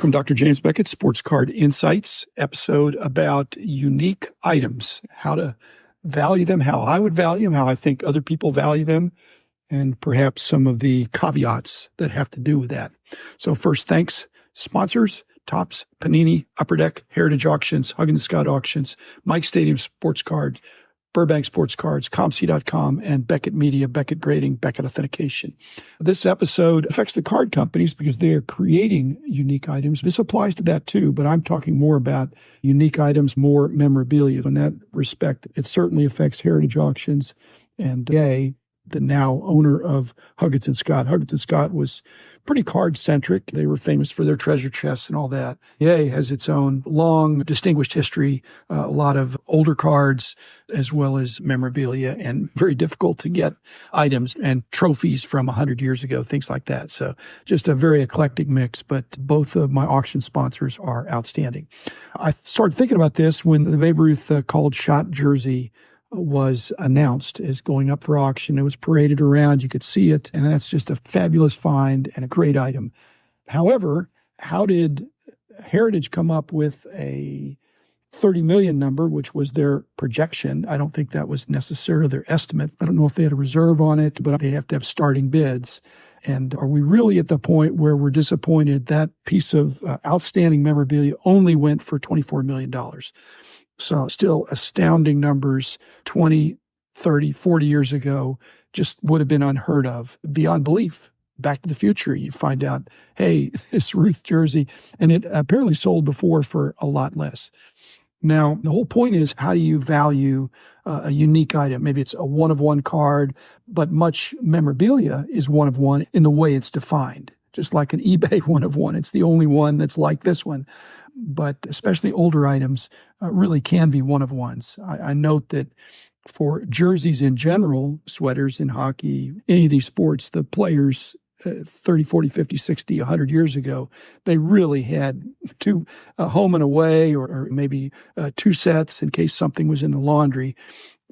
Welcome, Dr. James Beckett, Sports Card Insights, episode about unique items, how to value them, how I would value them, how I think other people value them, and perhaps some of the caveats that have to do with that. So first, thanks, sponsors, Topps, Panini, Upper Deck, Heritage Auctions, Huggins Scott Auctions, Mike Stadium Sports Card, Burbank Sports Cards, ComC.com, and Beckett Media, Beckett Grading, Beckett Authentication. This episode affects the card companies because they are creating unique items. This applies to that too, but I'm talking more about unique items, more memorabilia. In that respect, it certainly affects Heritage Auctions and the now owner of Huggins Scott. Huggins Scott was pretty card-centric. They were famous for their treasure chests and all that. EA has its own long, distinguished history, a lot of older cards, as well as memorabilia, and very difficult to get items and trophies from 100 years ago, things like that. So just a very eclectic mix, but both of my auction sponsors are outstanding. I started thinking about this when the Babe Ruth called shot jersey was announced as going up for auction. It was paraded around. You could see it. And that's just a fabulous find and a great item. However, how did Heritage come up with a 30 million number, which was their projection? I don't think that was necessarily their estimate. I don't know if they had a reserve on it, but they have to have starting bids. And are we really at the point where we're disappointed that piece of outstanding memorabilia only went for $24 million? So still astounding numbers 20, 30, 40 years ago just would have been unheard of, beyond belief. Back to the Future, you find out, hey, this Ruth jersey, and it apparently sold before for a lot less. Now, the whole point is, how do you value a unique item? Maybe it's a one-of-one card, but much memorabilia is one-of-one in the way it's defined. Just like an eBay one-of-one. It's the only one that's like this one. But especially older items really can be one-of-ones. I note that for jerseys in general, sweaters in hockey, any of these sports, the players 30, 40, 50, 60, 100 years ago, they really had two home and away or maybe two sets in case something was in the laundry,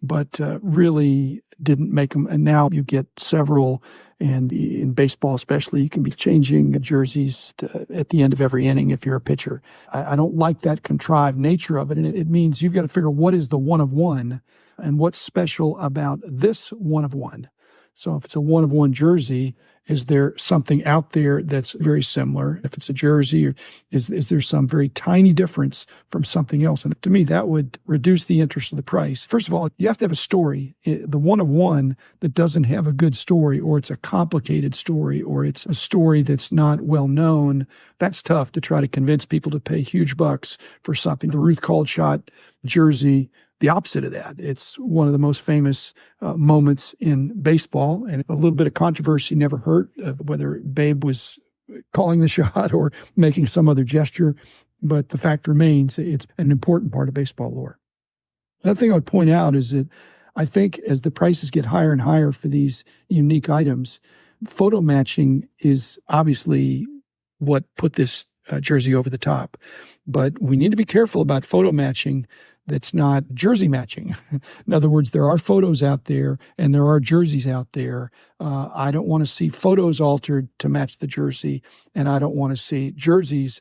but really didn't make them. And now you get several, and in baseball especially, you can be changing jerseys at the end of every inning if you're a pitcher. I don't like that contrived nature of it, and it means you've got to figure what is the one-of-one and what's special about this one-of-one. So if it's a one-of-one jersey, is there something out there that's very similar? If it's a jersey, or is there some very tiny difference from something else? And to me, that would reduce the interest of the price. First of all, you have to have a story. The one-of-one that doesn't have a good story, or it's a complicated story, or it's a story that's not well known, that's tough to try to convince people to pay huge bucks for something. The Ruth called shot jersey, the opposite of that. It's one of the most famous moments in baseball, and a little bit of controversy never hurt, whether Babe was calling the shot or making some other gesture. But the fact remains, it's an important part of baseball lore. Another thing I would point out is that I think as the prices get higher and higher for these unique items, photo matching is obviously what put this jersey over the top. But we need to be careful about photo matching that's not jersey matching. In other words, there are photos out there and there are jerseys out there. I don't want to see photos altered to match the jersey, and I don't want to see jerseys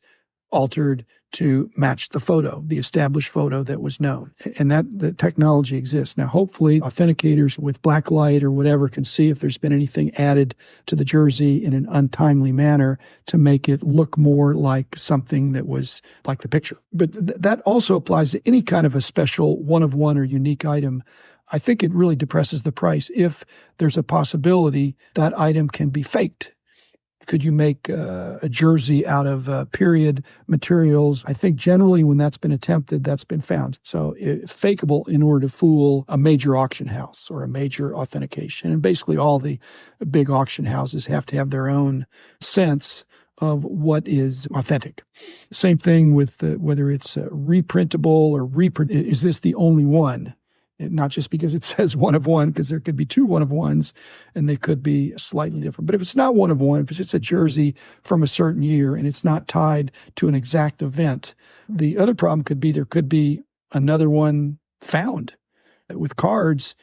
altered to match the photo, the established photo that was known. And that the technology exists. Now, hopefully, authenticators with black light or whatever can see if there's been anything added to the jersey in an untimely manner to make it look more like something that was like the picture. But that also applies to any kind of a special one-of-one or unique item. I think it really depresses the price if there's a possibility that item can be faked. Could you make a jersey out of period materials? I think generally when that's been attempted, that's been found. So fakeable in order to fool a major auction house or a major authentication. And basically all the big auction houses have to have their own sense of what is authentic. Same thing with whether it's reprintable or is this the only one? Not just because it says one-of-one, because there could be two one-of-ones and they could be slightly different. But if it's not one-of-one, if it's just a jersey from a certain year and it's not tied to an exact event, the other problem could be there could be another one found. With cards,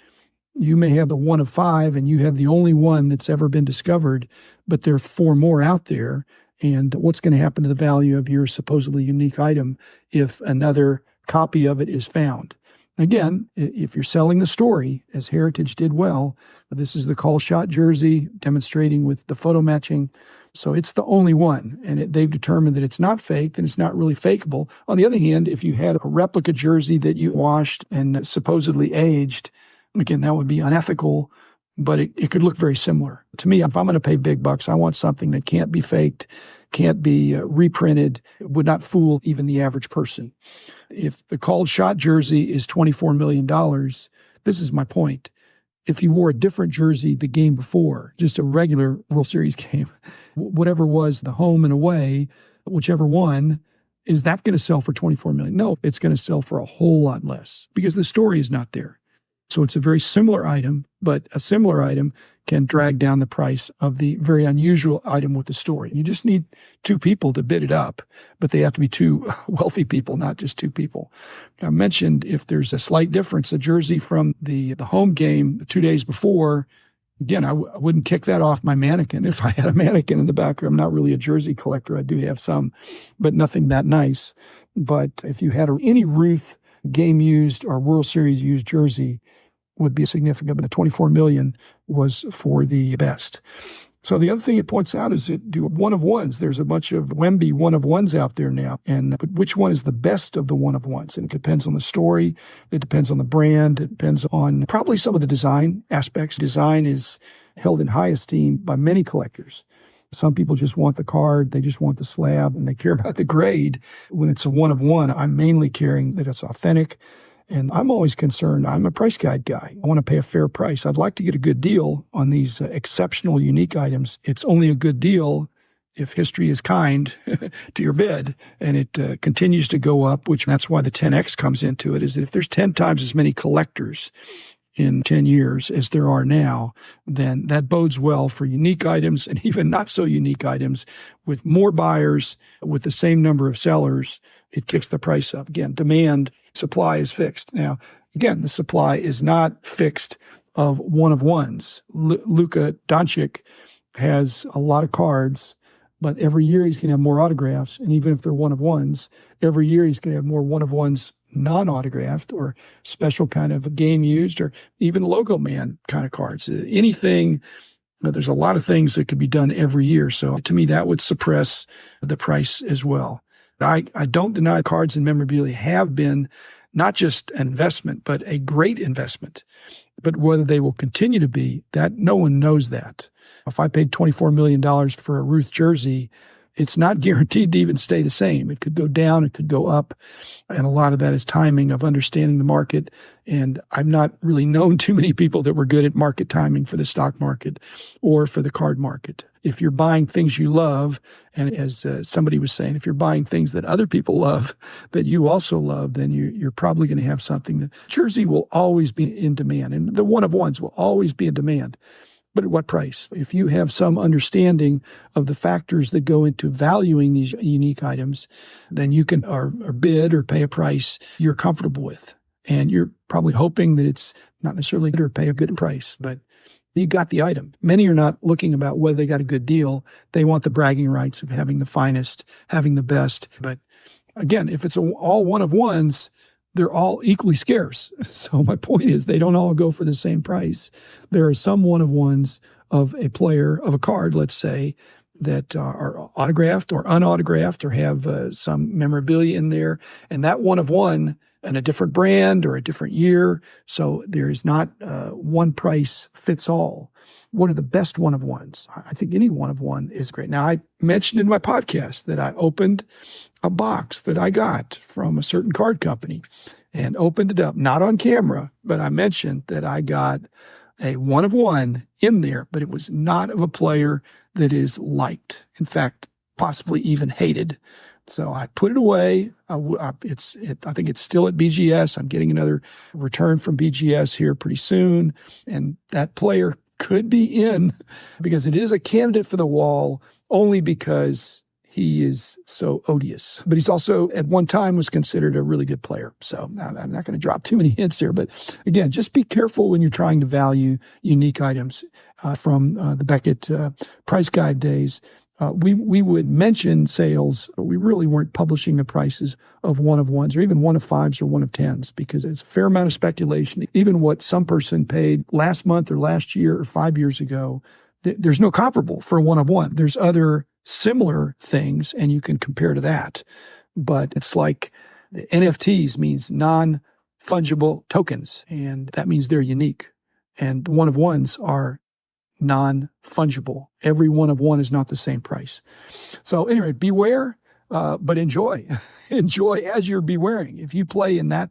you may have the one of five and you have the only one that's ever been discovered, but there are four more out there. And what's going to happen to the value of your supposedly unique item if another copy of it is found? Again, if you're selling the story, as Heritage did well, this is the call shot jersey demonstrating with the photo matching. So it's the only one, and they've determined that it's not fake, then it's not really fakeable. On the other hand, if you had a replica jersey that you washed and supposedly aged, again, that would be unethical, but it could look very similar. To me, if I'm going to pay big bucks, I want something that can't be faked, can't be reprinted, would not fool even the average person. If the called shot jersey is $24 million, this is my point. If you wore a different jersey the game before, just a regular World Series game, whatever was the home and away, whichever one, is that going to sell for $24 million? No, it's going to sell for a whole lot less because the story is not there. So it's a very similar item, but a similar item can drag down the price of the very unusual item with the story. You just need two people to bid it up, but they have to be two wealthy people, not just two people. I mentioned if there's a slight difference, a jersey from the home game 2 days before, again, I wouldn't kick that off my mannequin if I had a mannequin in the back. I'm not really a jersey collector. I do have some, but nothing that nice. But if you had any Ruth game used or World Series used jersey, would be significant, but the $24 million was for the best. So the other thing it points out is it do one-of-ones. There's a bunch of Wemby one-of-ones out there now, but which one is the best of the one-of-ones? And it depends on the story. It depends on the brand. It depends on probably some of the design aspects. Design is held in high esteem by many collectors. Some people just want the card, they just want the slab, and they care about the grade. When it's a one-of-one, I'm mainly caring that it's authentic. And I'm always concerned. I'm a price guide guy. I want to pay a fair price. I'd like to get a good deal on these exceptional, unique items. It's only a good deal if history is kind to your bid and it continues to go up, which that's why the 10X comes into it, is that if there's 10 times as many collectors in 10 years as there are now, then that bodes well for unique items and even not so unique items with more buyers, with the same number of sellers. It kicks the price up. Again, demand, supply is fixed. Now, again, the supply is not fixed of one-of-ones. Luka Doncic has a lot of cards, but every year he's going to have more autographs. And even if they're one-of-ones, every year he's going to have more one-of-ones non-autographed or special kind of game used or even logo man kind of cards. Anything, there's a lot of things that could be done every year. So to me, that would suppress the price as well. I don't deny cards and memorabilia have been not just an investment, but a great investment. But whether they will continue to be, that no one knows that. If I paid $24 million for a Ruth jersey, it's not guaranteed to even stay the same. It could go down, it could go up. And a lot of that is timing of understanding the market. And I've not really known too many people that were good at market timing for the stock market or for the card market. If you're buying things you love, and as somebody was saying, if you're buying things that other people love, that you also love, then you're probably going to have something. The jersey will always be in demand, and the one-of-ones will always be in demand. But at what price? If you have some understanding of the factors that go into valuing these unique items, then you can or bid or pay a price you're comfortable with. And you're probably hoping that it's not necessarily good or pay a good price, but you got the item. Many are not looking about whether they got a good deal. They want the bragging rights of having the finest, having the best. But again, if it's all one-of-ones, they're all equally scarce. So my point is they don't all go for the same price. There are some one-of-ones of a player, of a card, let's say, that are autographed or unautographed or have some memorabilia in there. And that one-of-one and a different brand or a different year. So there is not one price fits all. What are the best one-of-ones? I think any one-of-one is great. Now, I mentioned in my podcast that I opened a box that I got from a certain card company and opened it up, not on camera, but I mentioned that I got a one-of-one in there, but it was not of a player that is liked. In fact, possibly even hated. So I put it away. I think it's still at BGS. I'm getting another return from BGS here pretty soon. And that player could be in because it is a candidate for the wall only because he is so odious. But he's also at one time was considered a really good player. So I'm not going to drop too many hints here. But again, just be careful when you're trying to value unique items from the Beckett price guide days. we would mention sales, but we really weren't publishing the prices of one of ones or even one of fives or one of tens, because it's a fair amount of speculation. Even what some person paid last month or last year or 5 years ago, there's no comparable for a one of one. There's other similar things, and you can compare to that. But it's like NFTs means non-fungible tokens, and that means they're unique. And the one of ones are non-fungible. Every one of one is not the same price. So anyway, beware, but enjoy. Enjoy as you're bewaring. If you play in that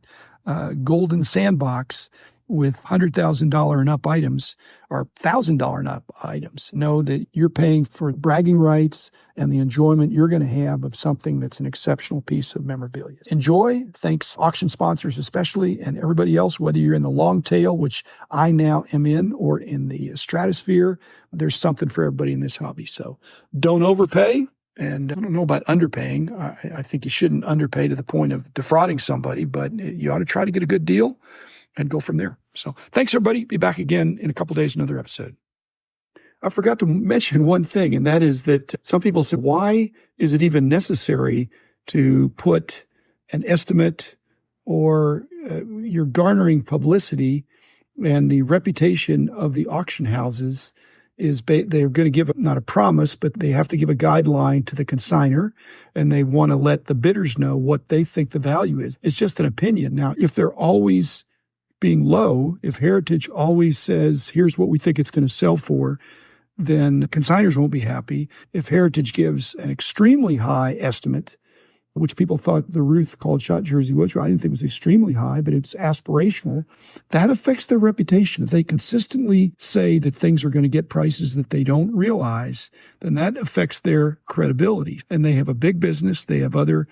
golden sandbox with $100,000 and up items or $1,000 and up items, know that you're paying for bragging rights and the enjoyment you're going to have of something that's an exceptional piece of memorabilia. Enjoy. Thanks auction sponsors especially, and everybody else, whether you're in the long tail, which I now am in, or in the stratosphere. There's something for everybody in this hobby. So don't overpay. And I don't know about underpaying. I think you shouldn't underpay to the point of defrauding somebody, but you ought to try to get a good deal and go from there. So thanks, everybody. Be back again in a couple days, another episode. I forgot to mention one thing, and that is that some people say, why is it even necessary to put an estimate, or you're garnering publicity, and the reputation of the auction houses is they're going to give not a promise, but they have to give a guideline to the consignor, and they want to let the bidders know what they think the value is. It's just an opinion. Now, if they're always being low, if Heritage always says, here's what we think it's going to sell for, then consignors won't be happy. If Heritage gives an extremely high estimate, which people thought the Ruth called shot jersey was, I didn't think it was extremely high, but it's aspirational, that affects their reputation. If they consistently say that things are going to get prices that they don't realize, then that affects their credibility. And they have a big business. They have other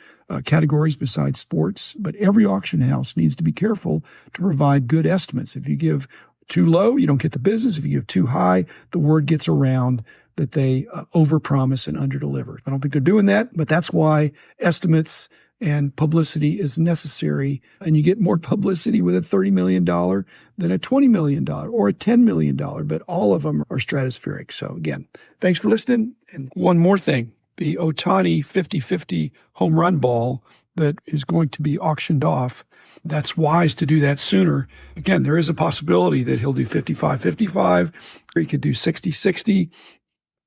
categories besides sports, but every auction house needs to be careful to provide good estimates. If you give too low, you don't get the business. If you give too high, the word gets around that they overpromise and underdeliver. I don't think they're doing that, but that's why estimates and publicity is necessary. And you get more publicity with a $30 million than a $20 million or a $10 million, but all of them are stratospheric. So again, thanks for listening. And one more thing, the Otani 50-50 home run ball that is going to be auctioned off, that's wise to do that sooner. Again, there is a possibility that he'll do 55-55, or he could do 60-60.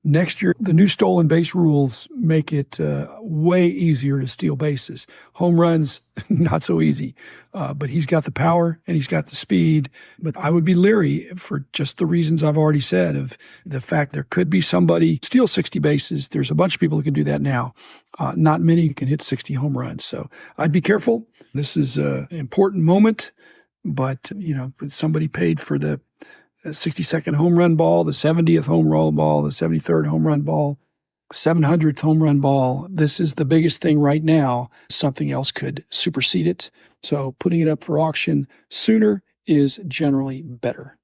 Next year, the new stolen base rules make it way easier to steal bases. Home runs, not so easy. But he's got the power and he's got the speed. But I would be leery for just the reasons I've already said, of the fact there could be somebody steal 60 bases. There's a bunch of people who can do that now. Not many can hit 60 home runs. So I'd be careful. This is an important moment. But, somebody paid for the 62nd home run ball, the 70th home run ball, the 73rd home run ball, 700th home run ball. This is the biggest thing right now. Something else could supersede it. So putting it up for auction sooner is generally better.